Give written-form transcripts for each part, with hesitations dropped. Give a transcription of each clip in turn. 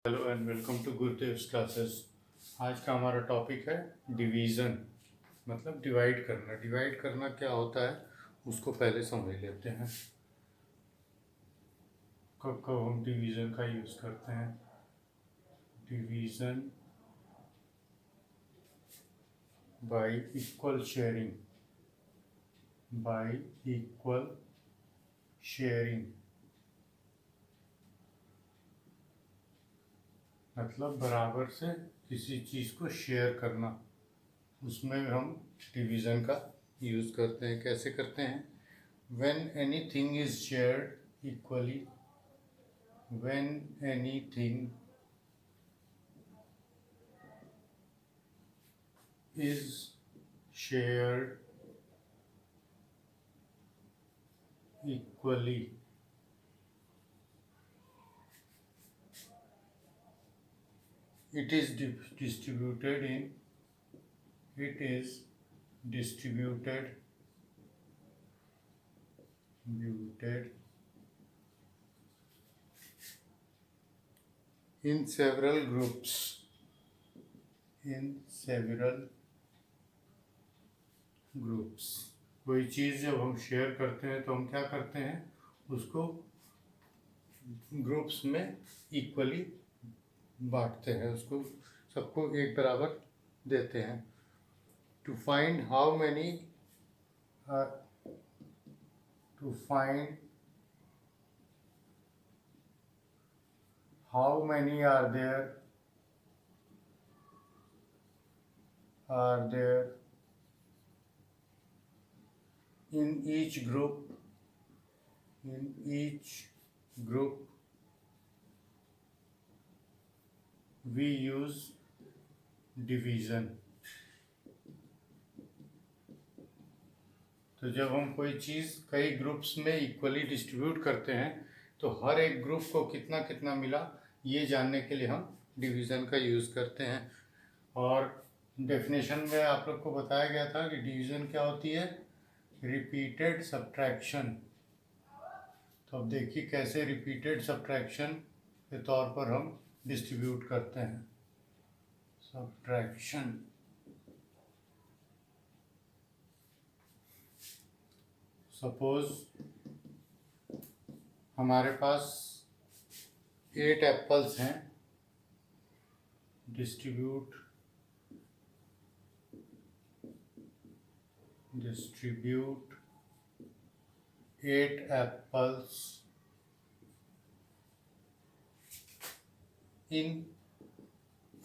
Hello and welcome to Gurudev's classes. आज का हमारा टॉपिक है डिवीज़न, मतलब डिवाइड करना। डिवाइड करना क्या होता है उसको पहले समझ लेते हैं। कब कब हम डिवीज़न का यूज़ करते हैं। Division by equal sharing. By equal sharing मतलब बराबर से किसी चीज़ को शेयर करना, उसमें हम डिवीज़न का यूज़ करते हैं। कैसे करते हैं? when anything is shared equally, when anything is shared equally, it is distributed in several groups. कोई चीज़ जब हम शेयर करते हैं तो हम क्या करते हैं, उसको ग्रुप्स में इक्वली बांटते हैं, उसको सबको एक बराबर देते हैं। To find how many are there in each group we use division। तो जब हम कोई चीज़ कई ग्रुप्स में इक्वली डिस्ट्रीब्यूट करते हैं तो हर एक ग्रुप को कितना कितना मिला ये जानने के लिए हम डिवीज़न का यूज़ करते हैं। और डेफिनेशन में आप लोग को बताया गया था कि डिवीज़न क्या होती है, रिपीटेड सब्ट्रैक्शन। तो अब देखिए कैसे रिपीटेड सब्ट्रैक्शन के तौर पर हम डिस्ट्रीब्यूट करते हैं। सब्ट्रैक्शन, सपोज हमारे पास 8 एप्पल्स हैं। Distribute 8 apples in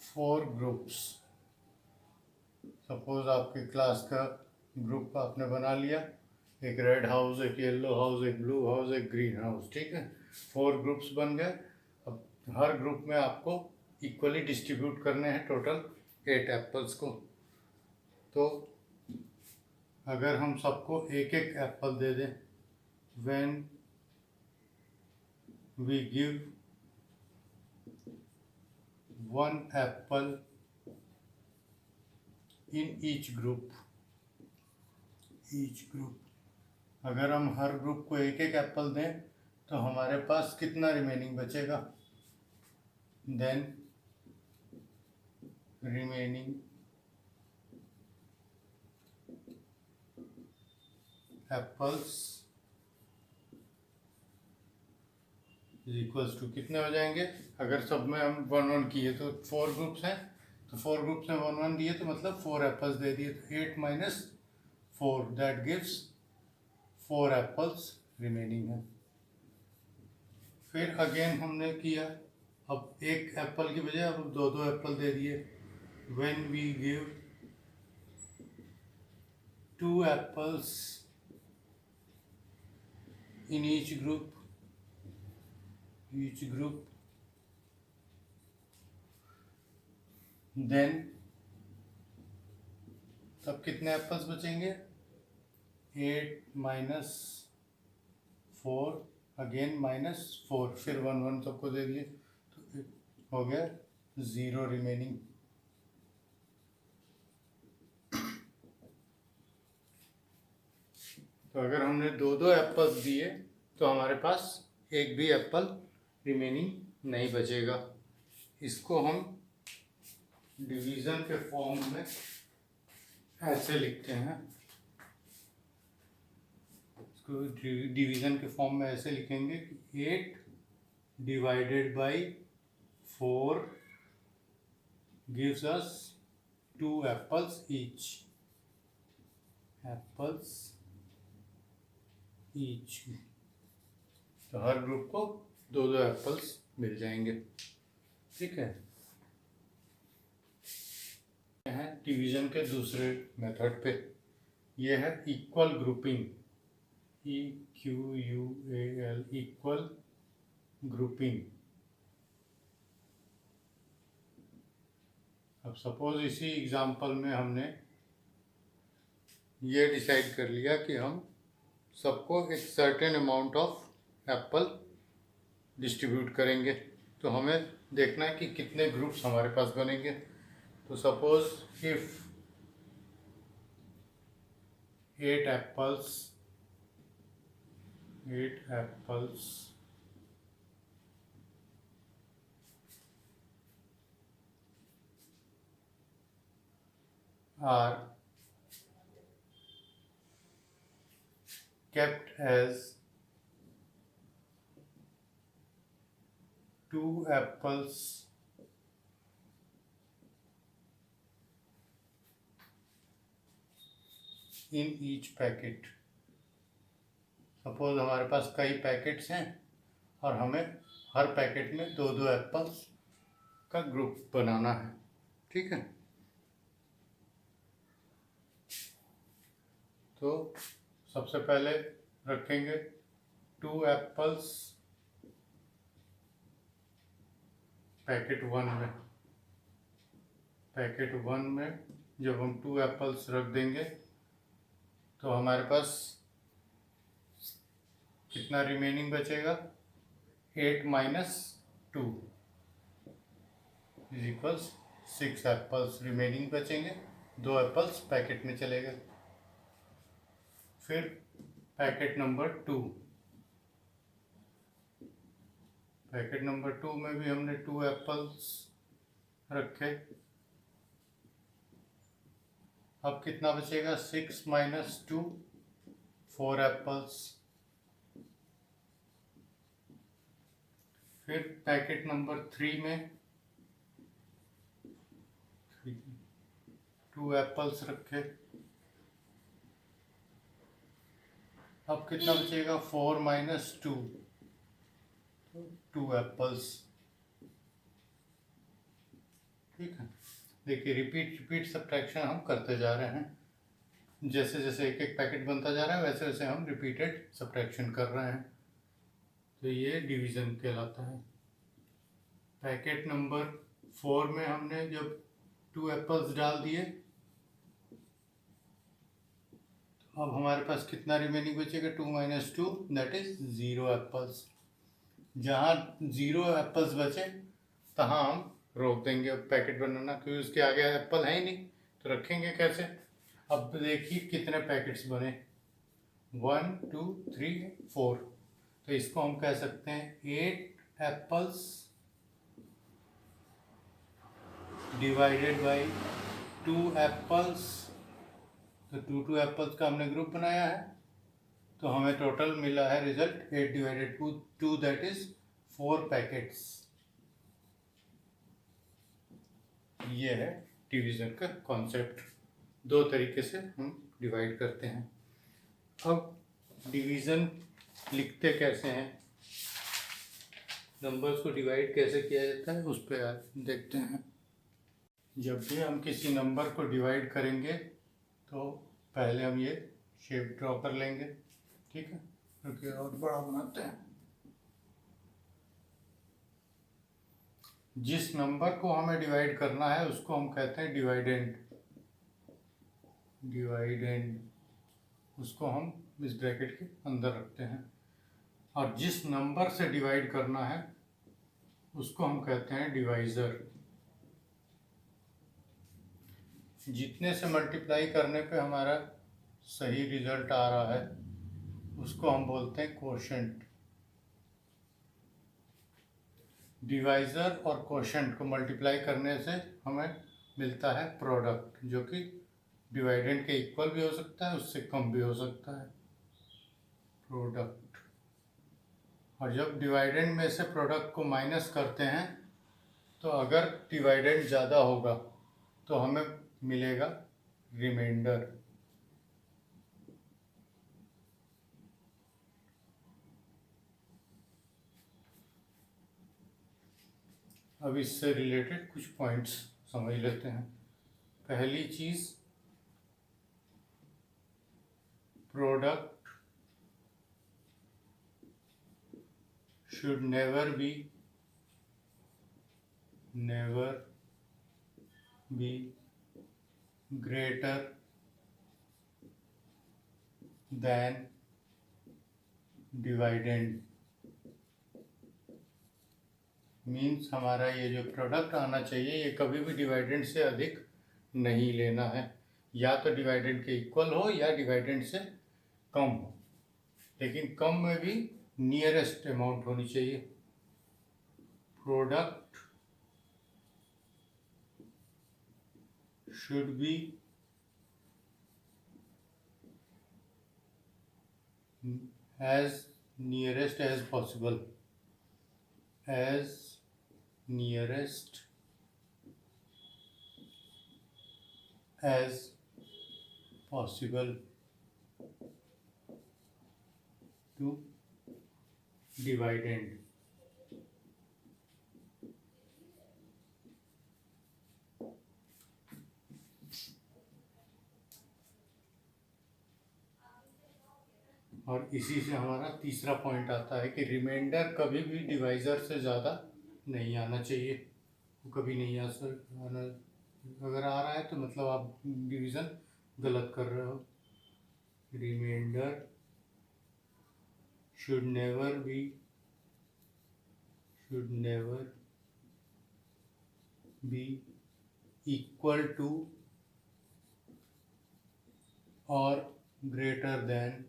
4 groups. Suppose आपके क्लास का ग्रुप आपने बना लिया, एक रेड हाउस, एक येलो हाउस, एक ब्लू हाउस, एक ग्रीन हाउस, ठीक है। 4 ग्रुप्स बन गए। अब हर ग्रुप में आपको इक्वली डिस्ट्रीब्यूट करने हैं टोटल 8 एप्पल्स को। तो अगर हम सबको एक एक एप्पल दे दें, when we give 1 apple in each group, अगर हम हर ग्रुप को एक एक एप्पल दें तो हमारे पास कितना रिमेनिंग बचेगा? Then remaining apples is equals to कितने हो जाएंगे? अगर सब में हम 1 किए तो 4 ग्रुप्स हैं, तो 4 ग्रुप्स में 1 दिए तो मतलब 4 एप्पल्स दे दिए। तो 8 minus 4 that gives 4 apples remaining है। फिर अगेन हमने किया, अब एक एप्पल की बजाय अब 2 एप्पल दे दिए। When we give 2 apples in each group, then तब कितने एप्पल्स बचेंगे? 8 माइनस 4 अगेन माइनस 4, फिर 1 सबको दे दिए तो हो गया 0 रिमेनिंग। तो अगर हमने 2 एप्पल्स दिए तो हमारे पास एक भी एप्पल रिमेनिंग नहीं बचेगा। इसको हम डिवीज़न के फॉर्म में ऐसे लिखते हैं, इसको डिवीज़न के फॉर्म में ऐसे लिखेंगे कि 8 divided by 4 gives us 2 apples each. Apples each. तो हर ग्रुप को 2-2 एप्पल्स मिल जाएंगे। ठीक है, डिवीजन के दूसरे मेथड पे, ये है equal grouping, EQUAL, equal grouping. अब सपोज इसी एग्जांपल में हमने ये डिसाइड कर लिया कि हम सबको एक certain amount of Apple distribute करेंगे, तो हमें देखना है कि कितने ग्रुप्स हमारे पास बनेंगे। तो suppose if 8 apples are kept as 2 apples in each packet. Suppose हमारे पास कई पैकेट्स हैं और हमें हर पैकेट में 2-2 एप्पल्स का ग्रुप बनाना है। ठीक है, तो सबसे पहले रखेंगे 2 एप्पल्स पैकेट 1 में। पैकेट 1 में जब हम 2 एप्पल्स रख देंगे तो हमारे पास कितना रिमेनिंग बचेगा, 8 - 2 = 6 एप्पल्स रिमेनिंग बचेंगे। 2 एप्पल्स पैकेट में चले गए। फिर पैकेट नंबर 2, पैकेट नंबर 2 में भी हमने 2 एप्पल्स रखे। अब कितना बचेगा, 6 - 2 4 एप्पल्स। फिर पैकेट नंबर 3 में 2 एप्पल्स रखे। अब कितना बचेगा, 4 - 2 2 एप्पल्स। ठीक है, देखिए रिपीट सब्ट्रैक्शन हम करते जा रहे हैं। जैसे जैसे एक एक पैकेट बनता जा रहा है वैसे वैसे हम रिपीटेड सब्ट्रैक्शन कर रहे हैं। तो ये डिवीज़न कहलाता है। पैकेट नंबर 4 में हमने जब 2 एप्पल्स डाल दिए, तो अब हमारे पास कितना रिमेनिंग बचेगा, 2 - 2 दैट इज 0 एप्पल्स। जहाँ 0 एप्पल्स बचे तहाँ हम रोक देंगे पैकेट बनाना, क्योंकि उसके आगे एप्पल है ही नहीं, तो रखेंगे कैसे। अब देखिए कितने पैकेट्स बने, 1 2 3 4। तो इसको हम कह सकते हैं 8 एप्पल्स डिवाइडेड बाई 2 एप्पल्स। तो 2 एप्पल्स का हमने ग्रुप बनाया है, तो हमें टोटल मिला है रिजल्ट 8 / 2 दैट इज 4 पैकेट्स। ये है डिवीज़न का कॉन्सेप्ट। 2 तरीके से हम डिवाइड करते हैं। अब डिवीज़न लिखते कैसे हैं, नंबर्स को डिवाइड कैसे किया जाता है उस पर देखते हैं। जब भी हम किसी नंबर को डिवाइड करेंगे तो पहले हम ये शेप ड्रॉ कर लेंगे। ठीक है, क्योंकि और बड़ा बनाते हैं। जिस नंबर को हमें डिवाइड करना है उसको हम कहते हैं डिवाइडेंड। उसको हम इस ब्रैकेट के अंदर रखते हैं। और जिस नंबर से डिवाइड करना है उसको हम कहते हैं डिवाइज़र। जितने से मल्टीप्लाई करने पे हमारा सही रिजल्ट आ रहा है उसको हम बोलते हैं कोशेंट। डिवाइज़र और कोशेंट को मल्टीप्लाई करने से हमें मिलता है प्रोडक्ट, जो कि डिवाइडेंड के इक्वल भी हो सकता है, उससे कम भी हो सकता है, प्रोडक्ट। और जब डिवाइडेंड में से प्रोडक्ट को माइनस करते हैं तो अगर डिवाइडेंड ज़्यादा होगा तो हमें मिलेगा रिमाइंडर। अब इससे रिलेटेड कुछ पॉइंट्स समझ लेते हैं। पहली चीज़, product should never be greater than dividend. Means हमारा ये जो प्रोडक्ट आना चाहिए ये कभी भी डिवाइडेंड से अधिक नहीं लेना है, या तो डिवाइडेंड के इक्वल हो या डिवाइडेंड से कम हो, लेकिन कम में भी नियरेस्ट अमाउंट होनी चाहिए। Product should be as nearest as possible, as nearest as possible to dividend। और इसी से हमारा तीसरा पॉइंट आता है कि रिमाइंडर कभी भी डिवाइज़र से ज़्यादा नहीं आना चाहिए, वो कभी नहीं आना। अगर आ रहा है तो मतलब आप डिवीज़न गलत कर रहे हो। Reminder should never be equal to or greater than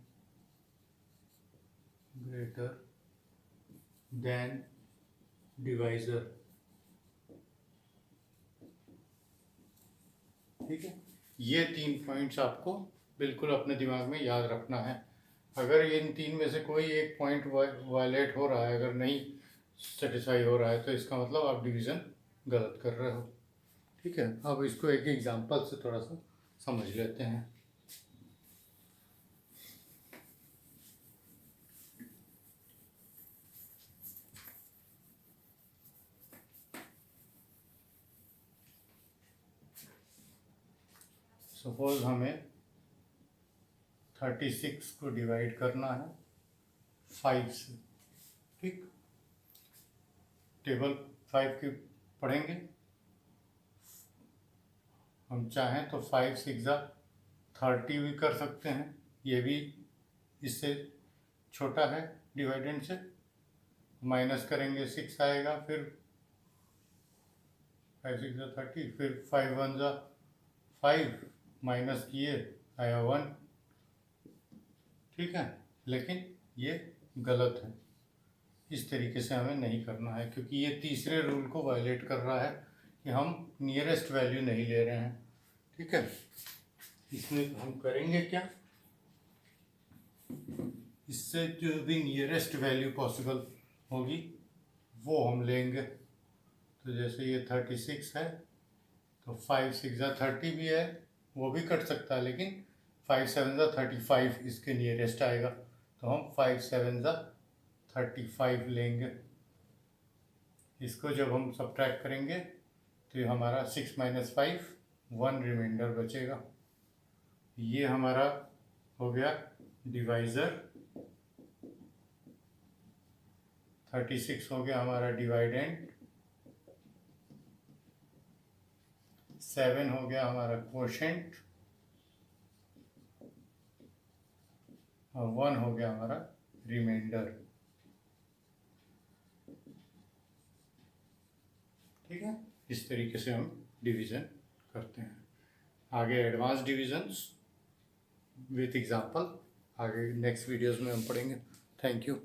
divisor. ठीक है, ये 3 पॉइंट्स आपको बिल्कुल अपने दिमाग में याद रखना है। अगर इन 3 में से कोई एक पॉइंट वायलेट हो रहा है, अगर नहीं सेटिस्फाई हो रहा है, तो इसका मतलब आप डिवीज़न गलत कर रहे हो। ठीक है, अब इसको एक एग्जांपल से थोड़ा सा समझ लेते हैं। सपोज हमें 36 को डिवाइड करना है 5 से। ठीक, टेबल 5 की पढ़ेंगे। हम चाहें तो 5 6 30 भी कर सकते हैं, ये भी इससे छोटा है डिवाइडेंड से। माइनस करेंगे 6 आएगा, फिर 5 6 30, फिर 5 1 5, माइनस किए आया 1। ठीक है, लेकिन ये गलत है, इस तरीके से हमें नहीं करना है, क्योंकि ये तीसरे रूल को वायलेट कर रहा है कि हम नियरेस्ट वैल्यू नहीं ले रहे हैं। ठीक है, इसमें हम करेंगे क्या, इससे जो भी नियरेस्ट वैल्यू पॉसिबल होगी वो हम लेंगे। तो जैसे ये 36 है तो 5 6 30 भी है, वो भी कट सकता है, लेकिन 5 7 35 इसके नियरेस्ट आएगा, तो हम 5 7 35 लेंगे। इसको जब हम सब्ट्रैक्ट करेंगे तो ये हमारा 6 - 5 1 रिमाइंडर बचेगा। ये हमारा हो गया डिवाइज़र, 36 हो गया हमारा डिवाइडेंड, 7 हो गया हमारा कोशेंट, और 1 हो गया हमारा रिमाइंडर। ठीक है, इस तरीके से हम डिवीज़न करते हैं। आगे एडवांस डिविजन्स विथ एग्जांपल आगे नेक्स्ट वीडियोस में हम पढ़ेंगे। Thank you.